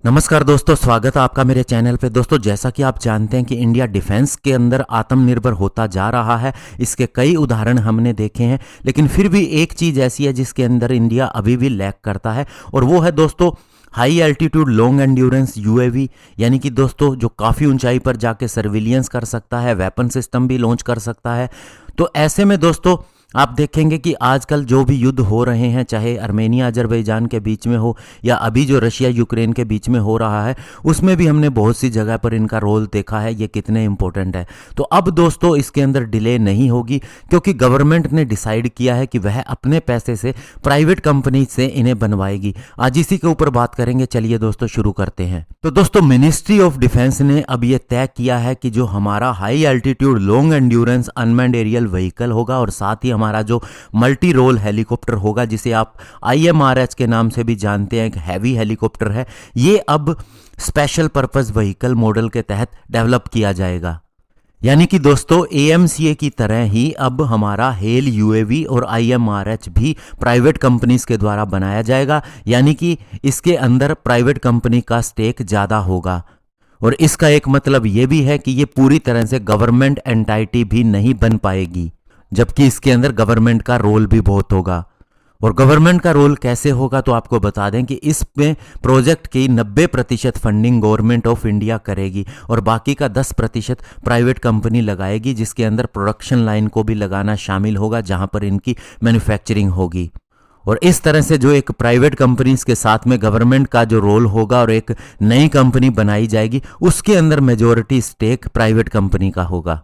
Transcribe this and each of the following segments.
नमस्कार दोस्तों, स्वागत है आपका मेरे चैनल पे। दोस्तों, जैसा कि आप जानते हैं कि इंडिया डिफेंस के अंदर आत्मनिर्भर होता जा रहा है। इसके कई उदाहरण हमने देखे हैं, लेकिन फिर भी एक चीज़ ऐसी है जिसके अंदर इंडिया अभी भी लैग करता है, और वो है दोस्तों high altitude long endurance UAV. यानी कि दोस्तों जो काफ़ी ऊंचाई पर जाके सर्विलियंस कर सकता है, वेपन सिस्टम भी लॉन्च कर सकता है। तो ऐसे में दोस्तों आप देखेंगे कि आजकल जो भी युद्ध हो रहे हैं, चाहे अर्मेनिया अजरबैजान के बीच में हो या अभी जो रशिया यूक्रेन के बीच में हो रहा है, उसमें भी हमने बहुत सी जगह पर इनका रोल देखा है, ये कितने इंपॉर्टेंट है। तो अब दोस्तों इसके अंदर डिले नहीं होगी, क्योंकि गवर्नमेंट ने डिसाइड किया है कि वह अपने पैसे से प्राइवेट कंपनी से इन्हें बनवाएगी। आज इसी के ऊपर बात करेंगे। चलिए दोस्तों शुरू करते हैं। तो दोस्तों मिनिस्ट्री ऑफ डिफेंस ने अब ये तय किया है कि जो हमारा high altitude long endurance unmanned aerial vehicle होगा, और साथ ही हमारा जो मल्टी रोल हेलीकॉप्टर होगा, जिसे आप IMRH के नाम से भी जानते हैं, एक हैवी हेलीकॉप्टर है, ये अब स्पेशल पर्पस व्हीकल मॉडल के तहत डेवलप किया जाएगा। यानी कि दोस्तों AMCA की तरह ही अब हमारा हेल UAV और IMRH भी प्राइवेट कंपनीज के द्वारा बनाया जाएगा। यानी कि इसके अंदर प्राइवेट कंपनी का स्टेक ज़्यादा होगा, और इसका एक मतलब ये भी है कि ये पूरी तरह से गवर्नमेंट एंटाइटी भी नहीं बन पाएगी, जबकि इसके अंदर गवर्नमेंट का रोल भी बहुत होगा। और गवर्नमेंट का रोल कैसे होगा, तो आपको बता दें कि इसमें प्रोजेक्ट की 90% फंडिंग गवर्नमेंट ऑफ इंडिया करेगी, और बाकी का 10% प्राइवेट कंपनी लगाएगी, जिसके अंदर प्रोडक्शन लाइन को भी लगाना शामिल होगा, जहां पर इनकी मैन्युफैक्चरिंग होगी। और इस तरह से जो एक प्राइवेट कंपनीज के साथ में गवर्नमेंट का जो रोल होगा और एक नई कंपनी बनाई जाएगी, उसके अंदर मेजॉरिटी स्टेक प्राइवेट कंपनी का होगा।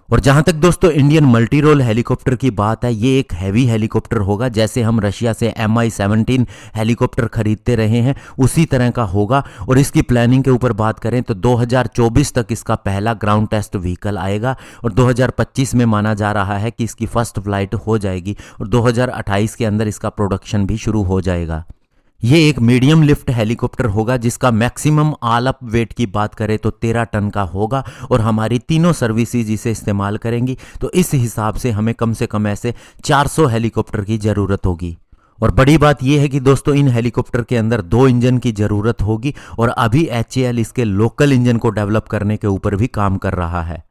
और जहां तक दोस्तों इंडियन मल्टी रोल हेलीकॉप्टर की बात है, ये एक हैवी हेलीकॉप्टर होगा। जैसे हम रशिया से MI-17 हेलीकॉप्टर खरीदते रहे हैं, उसी तरह का होगा। और इसकी प्लानिंग के ऊपर बात करें तो 2024 तक इसका पहला ग्राउंड टेस्ट व्हीकल आएगा, और 2025 में माना जा रहा है कि इसकी फर्स्ट फ्लाइट हो जाएगी, और 2028 के अंदर इसका प्रोडक्शन भी शुरू हो जाएगा। ये एक मीडियम लिफ्ट हेलीकॉप्टर होगा, जिसका मैक्सिमम ऑल अप वेट की बात करें तो 13 टन का होगा, और हमारी तीनों सर्विसेज इसे इस्तेमाल करेंगी। तो इस हिसाब से हमें कम से कम ऐसे 400 हेलीकॉप्टर की ज़रूरत होगी। और बड़ी बात यह है कि दोस्तों इन हेलीकॉप्टर के अंदर 2 इंजन की ज़रूरत होगी, और अभी HAL इसके लोकल इंजन को डेवलप करने के ऊपर भी काम कर रहा है।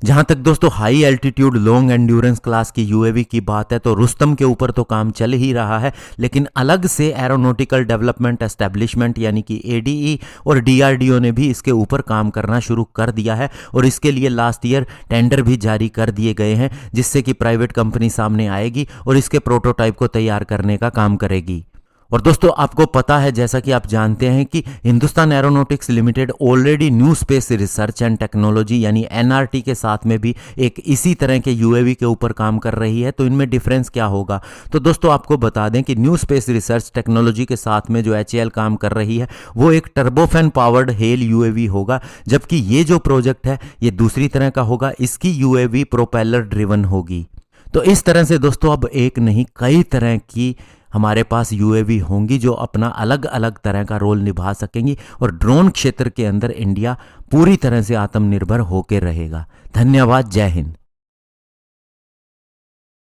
जहां तक दोस्तों high altitude long endurance class की UAV की बात है, तो रुस्तम के ऊपर तो काम चल ही रहा है, लेकिन अलग से एरोनॉटिकल डेवलपमेंट एस्टेब्लिशमेंट यानी कि ADE और DRDO ने भी इसके ऊपर काम करना शुरू कर दिया है, और इसके लिए लास्ट ईयर टेंडर भी जारी कर दिए गए हैं, जिससे कि प्राइवेट कंपनी सामने आएगी और इसके प्रोटोटाइप को तैयार करने का काम करेगी। और दोस्तों आपको पता है, जैसा कि आप जानते हैं, कि Hindustan aeronautics limited already knew space research and technology यानी NRT के साथ में भी एक इसी तरह के UAV के ऊपर काम कर रही है। तो इनमें डिफरेंस क्या होगा, तो दोस्तों आपको बता दें कि न्यू स्पेस रिसर्च टेक्नोलॉजी के साथ में जो HAL काम कर रही है, वो एक टर्बोफैन पावर्ड हेल UAV होगा, जबकि ये जो प्रोजेक्ट है ये दूसरी तरह का होगा। इसकी UAV प्रोपेलर ड्रिवन होगी। तो इस तरह से दोस्तों अब एक नहीं कई तरह की हमारे पास UAV होंगी, जो अपना अलग अलग तरह का रोल निभा सकेंगी, और ड्रोन क्षेत्र के अंदर इंडिया पूरी तरह से आत्मनिर्भर होकर रहेगा। धन्यवाद। जय हिंद।